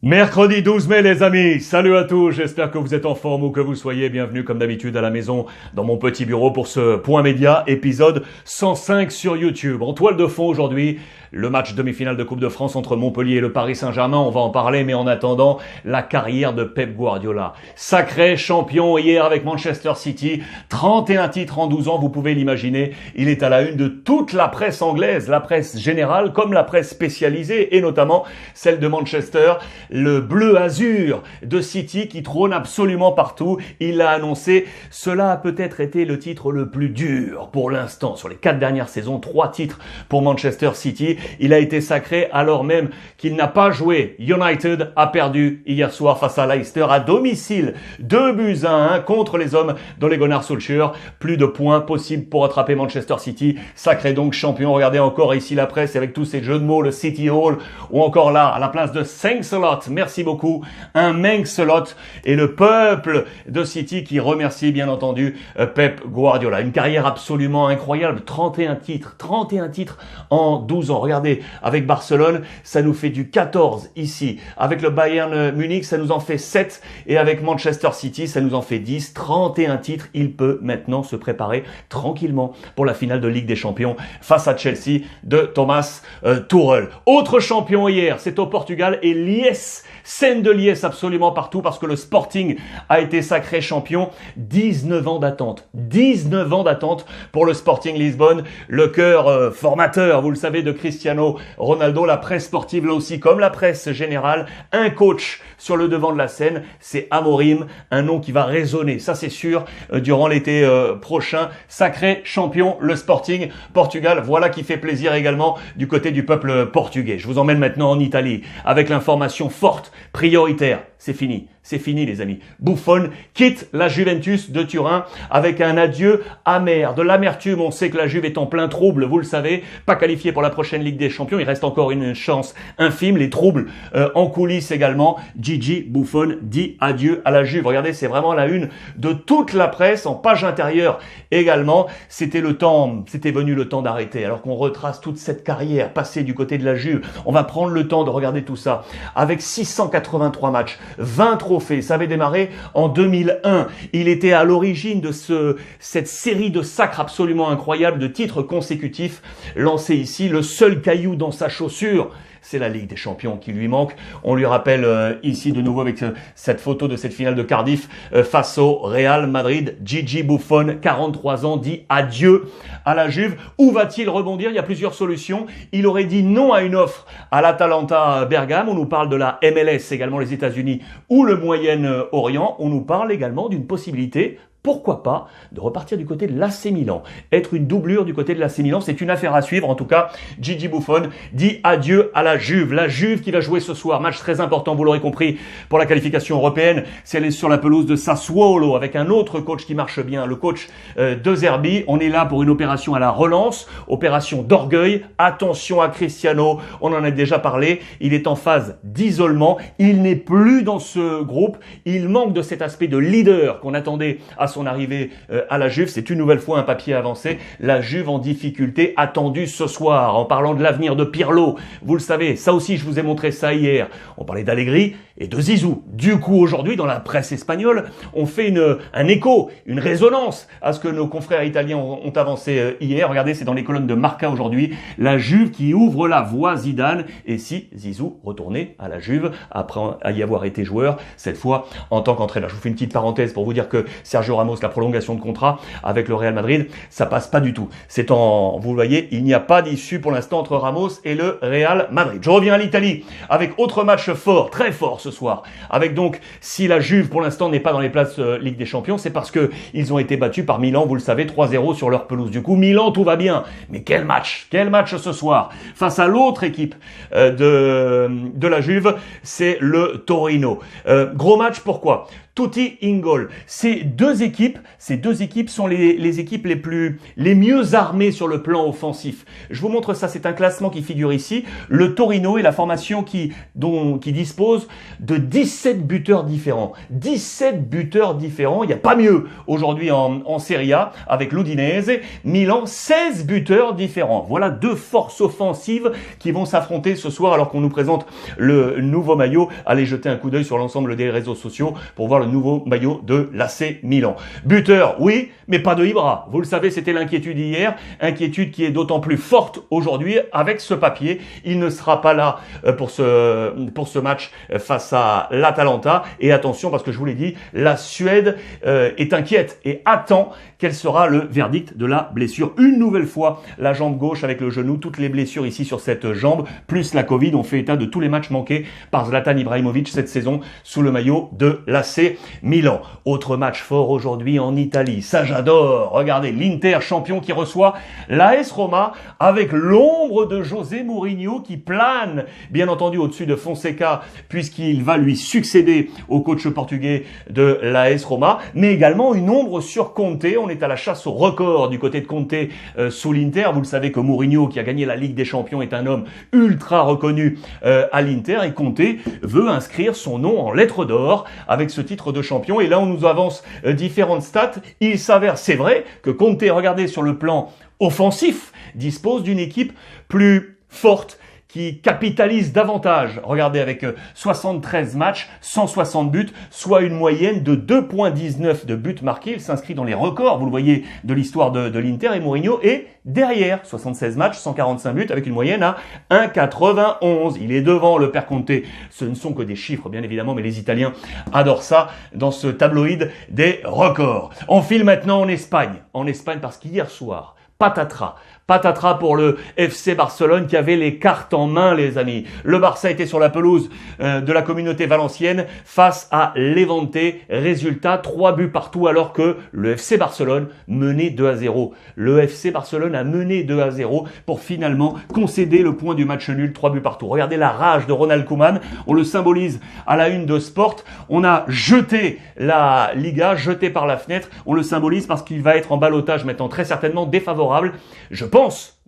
Mercredi 12 mai les amis, salut à tous, j'espère que vous êtes en forme ou que vous soyez bienvenus comme d'habitude à la maison dans mon petit bureau pour ce Point Média épisode 105 sur YouTube. En toile de fond aujourd'hui, le match demi-finale de Coupe de France entre Montpellier et le Paris Saint-Germain, on va en parler, mais en attendant, la carrière de Pep Guardiola. Sacré champion hier avec Manchester City, 31 titres en 12 ans, vous pouvez l'imaginer, il est à la une de toute la presse anglaise, la presse générale comme la presse spécialisée et notamment celle de Manchester. Le bleu-azur de City qui trône absolument partout. Il l'a annoncé. Cela a peut-être été le titre le plus dur pour l'instant. Sur les 4 dernières saisons, 3 titres pour Manchester City. Il a été sacré alors même qu'il n'a pas joué. United a perdu hier soir face à Leicester à domicile. 2-1 contre les hommes d'Ole Gunnar Solskjaer. Plus de points possibles pour attraper Manchester City. Sacré donc champion. Regardez encore ici la presse avec tous ces jeux de mots. Le City Hall ou encore là à la place de Thanks a lot. Merci beaucoup, un Manx-a-lot et le peuple de City qui remercie bien entendu Pep Guardiola. Une carrière absolument incroyable, 31 titres en 12 ans. Regardez, avec Barcelone, ça nous fait du 14 ici. Avec le Bayern Munich, ça nous en fait 7 et avec Manchester City, ça nous en fait 10. 31 titres, il peut maintenant se préparer tranquillement pour la finale de Ligue des Champions face à Chelsea de Thomas Tuchel. Autre champion hier, c'est au Portugal et Lies. Scène de liesse absolument partout parce que le Sporting a été sacré champion. 19 ans d'attente. 19 ans d'attente pour le Sporting Lisbonne. Le cœur formateur, vous le savez, de Cristiano Ronaldo. La presse sportive là aussi, comme la presse générale. Un coach sur le devant de la scène, c'est Amorim. Un nom qui va résonner, ça c'est sûr, durant l'été prochain. Sacré champion, le Sporting Portugal. Voilà qui fait plaisir également du côté du peuple portugais. Je vous emmène maintenant en Italie avec l'information forte, prioritaire. C'est fini les amis. Buffon quitte la Juventus de Turin avec un adieu amer, de l'amertume. On sait que la Juve est en plein trouble, vous le savez, pas qualifié pour la prochaine Ligue des Champions. Il reste encore une chance infime, les troubles en coulisses également. Gigi Buffon dit adieu à la Juve. Regardez, c'est vraiment la une de toute la presse, en page intérieure également. C'était venu le temps d'arrêter. Alors qu'on retrace toute cette carrière passée du côté de la Juve, on va prendre le temps de regarder tout ça. Avec 683 matchs, 20 trophées. Ça avait démarré en 2001. Il était à l'origine de cette série de sacres absolument incroyables, de titres consécutifs lancés ici. Le seul caillou dans sa chaussure, c'est la Ligue des Champions qui lui manque. On lui rappelle ici de nouveau avec cette photo de cette finale de Cardiff face au Real Madrid. Gigi Buffon, 43 ans, dit adieu à la Juve. Où va-t-il rebondir? Il y a plusieurs solutions. Il aurait dit non à une offre à l'Atalanta Bergame. On nous parle de la MLS, également les États-Unis ou le Moyen-Orient. On nous parle également d'une possibilité, pourquoi pas, de repartir du côté de l'AC Milan. Être une doublure du côté de l'AC Milan, c'est une affaire à suivre. En tout cas, Gigi Buffon dit adieu à la Juve. La Juve qui va jouer ce soir. Match très important, vous l'aurez compris, pour la qualification européenne. C'est aller sur la pelouse de Sassuolo avec un autre coach qui marche bien, le coach de Zerbi. On est là pour une opération à la relance, opération d'orgueil. Attention à Cristiano, on en a déjà parlé. Il est en phase d'isolement. Il n'est plus dans ce groupe. Il manque de cet aspect de leader qu'on attendait à son arrivée à la Juve. C'est une nouvelle fois un papier avancé. La Juve en difficulté attendue ce soir. En parlant de l'avenir de Pirlo, vous le savez, ça aussi je vous ai montré ça hier. On parlait d'Allegri et de Zizou. Du coup aujourd'hui dans la presse espagnole, on fait un écho, une résonance à ce que nos confrères italiens ont avancé hier. Regardez, c'est dans les colonnes de Marca aujourd'hui. La Juve qui ouvre la voie Zidane. Et si Zizou retournait à la Juve après y avoir été joueur, cette fois en tant qu'entraîneur. Je vous fais une petite parenthèse pour vous dire que Sergio Ramos, la prolongation de contrat avec le Real Madrid, ça passe pas du tout. Vous le voyez, il n'y a pas d'issue pour l'instant entre Ramos et le Real Madrid. Je reviens à l'Italie avec autre match fort, très fort ce soir. Avec donc, si la Juve pour l'instant n'est pas dans les places Ligue des Champions, c'est parce que ils ont été battus par Milan, vous le savez, 3-0 sur leur pelouse. Du coup, Milan, tout va bien. Mais quel match ce soir face à l'autre équipe de la Juve, c'est le Torino. Gros match, pourquoi? tutti in goal. Ces deux équipes sont les équipes les mieux armées sur le plan offensif. Je vous montre ça, c'est un classement qui figure ici. Le Torino est la formation qui dispose de 17 buteurs différents. 17 buteurs différents, il n'y a pas mieux aujourd'hui en Serie A avec l'Udinese. Milan, 16 buteurs différents. Voilà deux forces offensives qui vont s'affronter ce soir alors qu'on nous présente le nouveau maillot. Allez jeter un coup d'œil sur l'ensemble des réseaux sociaux pour voir le nouveau maillot de l'AC Milan. Buteur, oui, mais pas de Ibra. Vous le savez, c'était l'inquiétude hier. Inquiétude qui est d'autant plus forte aujourd'hui avec ce papier. Il ne sera pas là pour ce match face à l'Atalanta. Et attention, parce que je vous l'ai dit, la Suède est inquiète et attend quel sera le verdict de la blessure. Une nouvelle fois, la jambe gauche avec le genou, toutes les blessures ici sur cette jambe, plus la Covid, ont fait état de tous les matchs manqués par Zlatan Ibrahimovic cette saison sous le maillot de l'AC Milan. Autre match fort aujourd'hui en Italie, ça j'adore. Regardez, l'Inter champion qui reçoit l'AS Roma avec l'ombre de José Mourinho qui plane, bien entendu, au-dessus de Fonseca puisqu'il va lui succéder au coach portugais de l'AS Roma, mais également une ombre sur Conte. On est à la chasse au record du côté de Conte sous l'Inter. Vous le savez que Mourinho, qui a gagné la Ligue des Champions, est un homme ultra reconnu à l'Inter et Conte veut inscrire son nom en lettres d'or avec ce titre de champion. Et là, on nous avance différentes stats. Il s'avère, c'est vrai, que Conte, regardez sur le plan offensif, dispose d'une équipe plus forte, qui capitalise davantage. Regardez, avec 73 matchs, 160 buts, soit une moyenne de 2,19 de buts marqués. Il s'inscrit dans les records, vous le voyez, de l'histoire de l'Inter, et Mourinho est derrière. 76 matchs, 145 buts, avec une moyenne à 1,91. Il est devant le père Conte. Ce ne sont que des chiffres, bien évidemment, mais les Italiens adorent ça dans ce tabloïd des records. On file maintenant en Espagne. En Espagne, parce qu'hier soir, patatras pour le FC Barcelone qui avait les cartes en main, les amis. Le Barça était sur la pelouse de la communauté valencienne face à Levante. Résultat, 3 buts partout alors que le FC Barcelone menait 2-0. Le FC Barcelone a mené 2-0 pour finalement concéder le point du match nul, 3 buts partout. Regardez la rage de Ronald Koeman. On le symbolise à la une de Sport. On a jeté la Liga, jeté par la fenêtre. On le symbolise parce qu'il va être en ballottage maintenant très certainement défavorable. Je pense,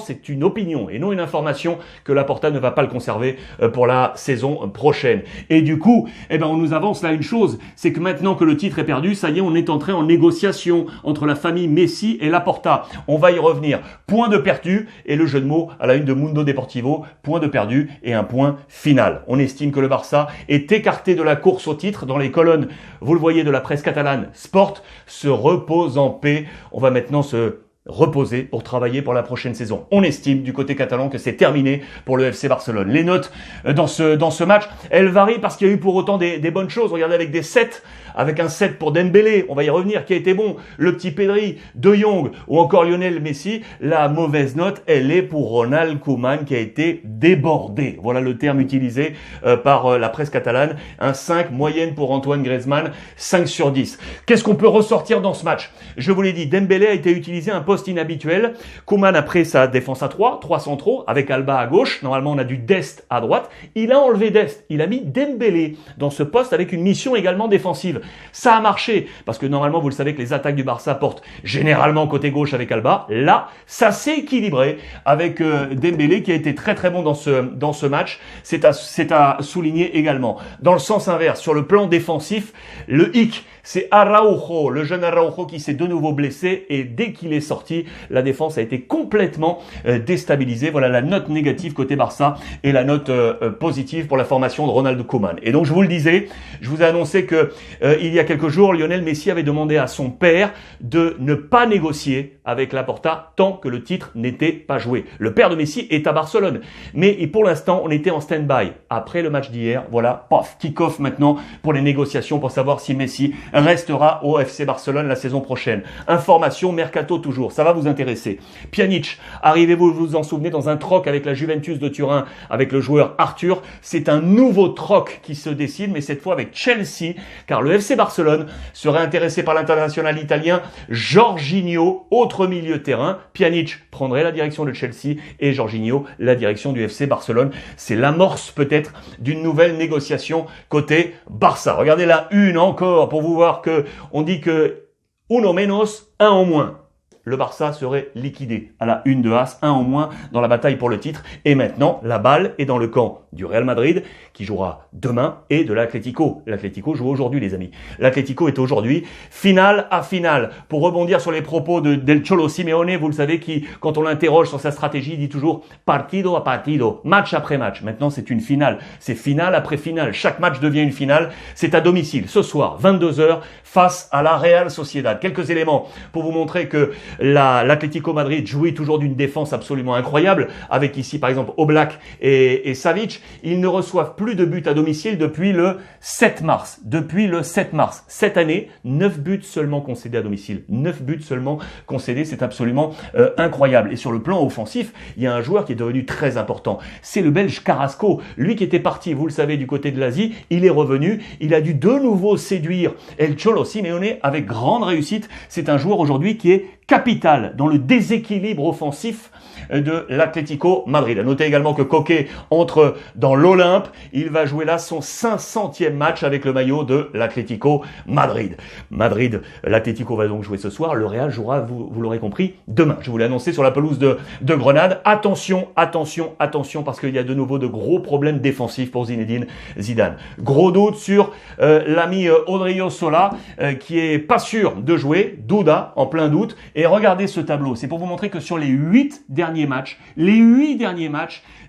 c'est une opinion et non une information, que Laporta ne va pas le conserver pour la saison prochaine. Et du coup, on nous avance là une chose, c'est que maintenant que le titre est perdu, ça y est, on est entré en négociation entre la famille Messi et Laporta. On va y revenir. Point de perdu, et le jeu de mots à la une de Mundo Deportivo, point de perdu et un point final. On estime que le Barça est écarté de la course au titre. Dans les colonnes, vous le voyez, de la presse catalane, Sport se repose en paix. On va maintenant se reposer pour travailler pour la prochaine saison. On estime du côté catalan que c'est terminé pour le FC Barcelone. Les notes dans ce match, elles varient parce qu'il y a eu pour autant des bonnes choses. Regardez, avec des 7, avec un 7 pour Dembélé, on va y revenir, qui a été bon, le petit Pedri, De Jong ou encore Lionel Messi. La mauvaise note, elle est pour Ronald Koeman qui a été débordé. Voilà le terme utilisé par la presse catalane. Un 5, moyenne pour Antoine Griezmann, 5 sur 10. Qu'est-ce qu'on peut ressortir dans ce match? Je vous l'ai dit, Dembélé a été utilisé un poste inhabituel. Koeman, après sa défense à 3 centraux, avec Alba à gauche. Normalement, on a du Dest à droite. Il a enlevé Dest. Il a mis Dembélé dans ce poste avec une mission également défensive. Ça a marché, parce que normalement, vous le savez que les attaques du Barça portent généralement côté gauche avec Alba. Là, ça s'est équilibré avec Dembélé qui a été très très bon dans ce match. C'est à souligner également. Dans le sens inverse, sur le plan défensif, le hic, c'est Araujo, le jeune Araujo qui s'est de nouveau blessé, et dès qu'il est sorti, la défense a été complètement déstabilisée. Voilà la note négative côté Barça et la note positive pour la formation de Ronald Koeman. Et donc je vous le disais, je vous ai annoncé que il y a quelques jours, Lionel Messi avait demandé à son père de ne pas négocier avec Laporta tant que le titre n'était pas joué. Le père de Messi est à Barcelone, mais pour l'instant, on était en stand-by. Après le match d'hier, voilà, paf, kick-off maintenant pour les négociations pour savoir si Messi restera au FC Barcelone la saison prochaine. Information mercato toujours, ça va vous intéresser. Pjanic, arrivez-vous vous en souvenez dans un troc avec la Juventus de Turin, avec le joueur Arthur. C'est un nouveau troc qui se décide, mais cette fois avec Chelsea, car le FC Barcelone serait intéressé par l'international italien Jorginho, autre milieu de terrain. Pjanic prendrait la direction de Chelsea et Jorginho la direction du FC Barcelone. C'est l'amorce peut-être d'une nouvelle négociation côté Barça. Regardez la une encore pour vous voir que on dit que uno menos, un en moins. Le Barça serait liquidé à la une de As, un en moins dans la bataille pour le titre. Et maintenant, la balle est dans le camp du Real Madrid qui jouera demain et de l'Atlético. L'Atlético joue aujourd'hui, les amis. L'Atlético est aujourd'hui finale à finale. Pour rebondir sur les propos del Cholo Simeone, vous le savez, qui, quand on l'interroge sur sa stratégie, dit toujours partido a partido, match après match. Maintenant, c'est une finale. C'est finale après finale. Chaque match devient une finale. C'est à domicile, ce soir, 22h, face à la Real Sociedad. Quelques éléments pour vous montrer que l'Atlético Madrid jouit toujours d'une défense absolument incroyable, avec ici par exemple Oblak et Savic. Ils ne reçoivent plus de buts à domicile depuis le 7 mars. Depuis le 7 mars. Cette année, 9 buts seulement concédés à domicile. 9 buts seulement concédés, c'est absolument incroyable. Et sur le plan offensif, il y a un joueur qui est devenu très important. C'est le Belge Carrasco. Lui qui était parti, vous le savez, du côté de l'Asie, il est revenu. Il a dû de nouveau séduire El Cholo Simeone avec grande réussite. C'est un joueur aujourd'hui qui est capital dans le déséquilibre offensif de l'Atlético Madrid. À noter également que Koke entre dans l'Olympe. Il va jouer là son 500e match avec le maillot de l'Atlético Madrid. L'Atlético va donc jouer ce soir. Le Real jouera, vous l'aurez compris, demain. Je vous l'ai annoncé sur la pelouse de Grenade. Attention, parce qu'il y a de nouveau de gros problèmes défensifs pour Zinedine Zidane. Gros doute sur l'ami Odriozola qui est pas sûr de jouer. Duda en plein doute. Et regardez ce tableau. C'est pour vous montrer que sur les 8 derniers matchs,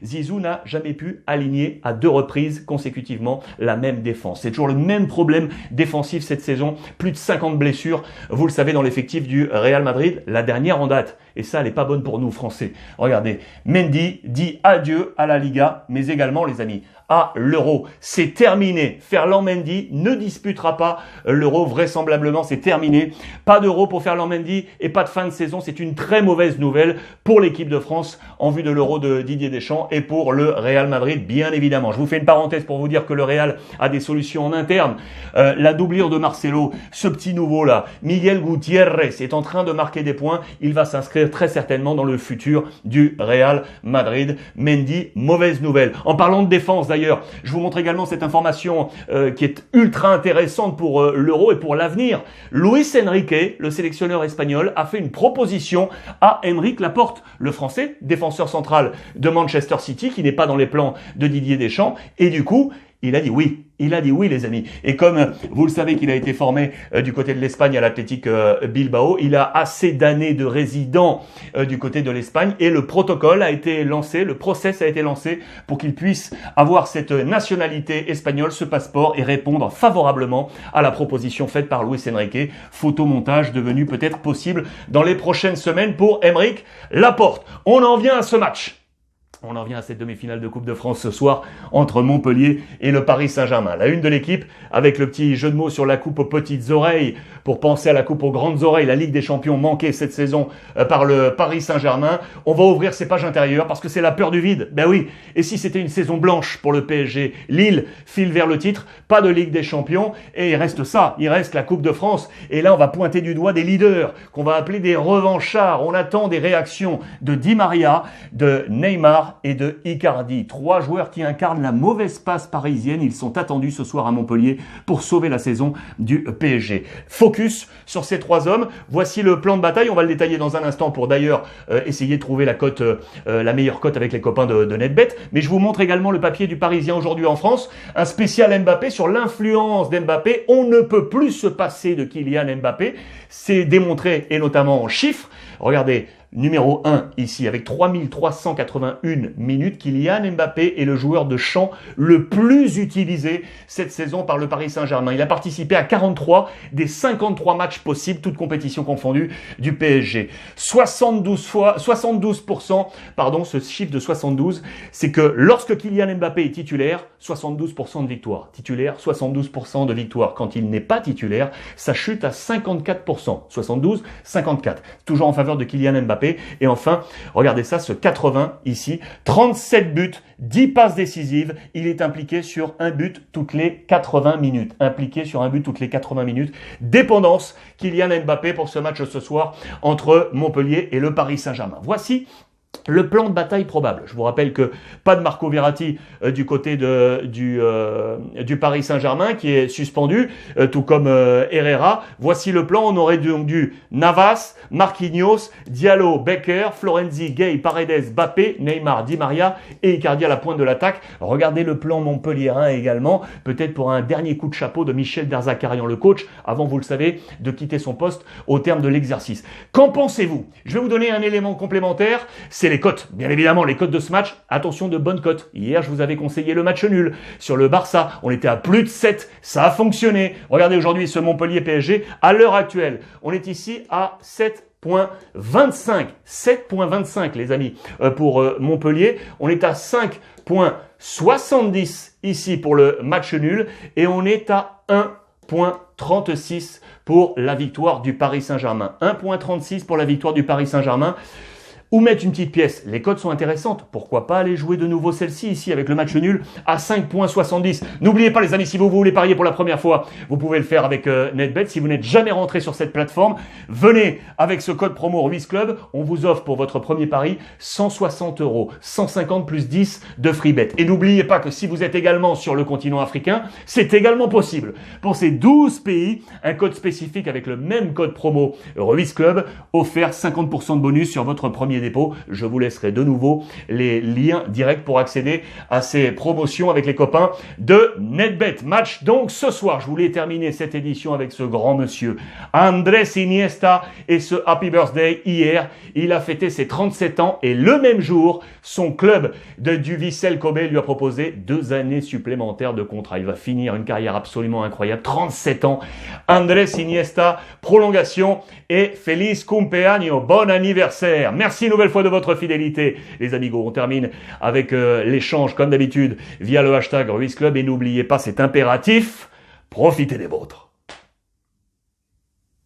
Zizou n'a jamais pu aligner à 2 reprises consécutivement la même défense. C'est toujours le même problème défensif cette saison. Plus de 50 blessures, vous le savez, dans l'effectif du Real Madrid. La dernière en date, et ça, elle n'est pas bonne pour nous, Français. Regardez, Mendy dit adieu à la Liga, mais également, les amis, à l'Euro. C'est terminé. Ferland Mendy ne disputera pas l'Euro, vraisemblablement, c'est terminé. Pas d'Euro pour Ferland Mendy et pas de fin de saison. C'est une très mauvaise nouvelle pour l'équipe de France en vue de l'Euro de Didier Deschamps et pour le Real Madrid, bien évidemment. Je vous fais une parenthèse pour vous dire que le Real a des solutions en interne. La doublure de Marcelo, ce petit nouveau-là, Miguel Gutiérrez, est en train de marquer des points. Il va s'inscrire très certainement dans le futur du Real Madrid. Mendy, mauvaise nouvelle. En parlant de défense, d'ailleurs, je vous montre également cette information qui est ultra intéressante pour l'Euro et pour l'avenir. Luis Enrique, le sélectionneur espagnol, a fait une proposition à Aymeric Laporte, le Français, défenseur central de Manchester City, qui n'est pas dans les plans de Didier Deschamps. Et du coup, il a dit oui. Il a dit oui, les amis. Et comme vous le savez qu'il a été formé du côté de l'Espagne à l'Athletic Bilbao, il a assez d'années de résident du côté de l'Espagne et le protocole a été lancé, le process a été lancé pour qu'il puisse avoir cette nationalité espagnole, ce passeport et répondre favorablement à la proposition faite par Luis Enrique. Photomontage devenu peut-être possible dans les prochaines semaines pour Aymeric Laporte. On en vient à ce match. On en vient à cette demi-finale de Coupe de France ce soir entre Montpellier et le Paris Saint-Germain. La une de l'équipe avec le petit jeu de mots sur la coupe aux petites oreilles pour penser à la coupe aux grandes oreilles. La Ligue des Champions manquée cette saison par le Paris Saint-Germain. On va ouvrir ses pages intérieures parce que c'est la peur du vide. Ben oui, et si c'était une saison blanche pour le PSG, Lille file vers le titre, pas de Ligue des Champions et il reste ça, il reste la Coupe de France. Et là, on va pointer du doigt des leaders qu'on va appeler des revanchards. On attend des réactions de Di Maria, de Neymar et de Icardi. 3 joueurs qui incarnent la mauvaise passe parisienne. Ils sont attendus ce soir à Montpellier pour sauver la saison du PSG. Focus sur ces 3 hommes. Voici le plan de bataille. On va le détailler dans un instant pour d'ailleurs essayer de trouver la cote, la meilleure cote avec les copains de NetBet. Mais je vous montre également le papier du Parisien aujourd'hui en France. Un spécial Mbappé sur l'influence d'Mbappé. On ne peut plus se passer de Kylian Mbappé. C'est démontré et notamment en chiffres. Regardez, numéro 1 ici, avec 3381 minutes. Kylian Mbappé est le joueur de champ le plus utilisé cette saison par le Paris Saint-Germain. Il a participé à 43 des 53 matchs possibles, toutes compétitions confondues, du PSG. 72%, ce chiffre de 72, c'est que lorsque Kylian Mbappé est titulaire, 72% de victoire. Titulaire, 72% de victoire. Quand il n'est pas titulaire, ça chute à 54%. 72, 54. Toujours en faveur de Kylian Mbappé. Et enfin, regardez ça, ce 80 ici, 37 buts, 10 passes décisives. Il est impliqué sur un but toutes les 80 minutes. Impliqué sur un but toutes les 80 minutes. Dépendance Kylian Mbappé pour ce match ce soir entre Montpellier et le Paris Saint-Germain. Voici le plan de bataille probable. Je vous rappelle que pas de Marco Verratti du côté du Paris Saint-Germain qui est suspendu, tout comme Herrera. Voici le plan. On aurait donc du Navas, Marquinhos, Diallo, Becker, Florenzi, Gay, Paredes, Mbappé, Neymar, Di Maria et Icardi à la pointe de l'attaque. Regardez le plan montpelliérain également, peut-être pour un dernier coup de chapeau de Michel Derzakarian, le coach, avant, vous le savez, de quitter son poste au terme de l'exercice. Qu'en pensez-vous? Je vais vous donner un élément complémentaire. C'est les cotes. Bien évidemment, les cotes de ce match. Attention, de bonnes cotes. Hier, je vous avais conseillé le match nul sur le Barça. On était à plus de 7. Ça a fonctionné. Regardez aujourd'hui ce Montpellier PSG. À l'heure actuelle, on est ici à 7,25. 7,25 les amis pour Montpellier. On est à 5,70 ici pour le match nul. Et on est à 1,36 pour la victoire du Paris Saint-Germain. 1,36 pour la victoire du Paris Saint-Germain. Ou mettre une petite pièce. Les cotes sont intéressantes. Pourquoi pas aller jouer de nouveau celle-ci ici avec le match nul à 5,70. N'oubliez pas les amis, si vous voulez parier pour la première fois, vous pouvez le faire avec NetBet. Si vous n'êtes jamais rentré sur cette plateforme, venez avec ce code promo Ruiz Club. On vous offre pour votre premier pari 160 €, 150 plus 10 de free bet. Et n'oubliez pas que si vous êtes également sur le continent africain, c'est également possible. Pour ces 12 pays, un code spécifique avec le même code promo Ruiz Club offert 50% de bonus sur votre premier dépôt. Je vous laisserai de nouveau les liens directs pour accéder à ces promotions avec les copains de NetBet. Match donc ce soir. Je voulais terminer cette édition avec ce grand monsieur Andrés Iniesta et ce Happy Birthday hier. Il a fêté ses 37 ans et le même jour, son club du Vissel Kobe lui a proposé 2 années supplémentaires de contrat. Il va finir une carrière absolument incroyable. 37 ans. Andrés Iniesta, prolongation et feliz cumpleaños. Bon anniversaire. Merci nouvelle fois de votre fidélité, les amigos. On termine avec l'échange, comme d'habitude, via le hashtag Ruiz Club. Et n'oubliez pas, c'est impératif, profitez des vôtres.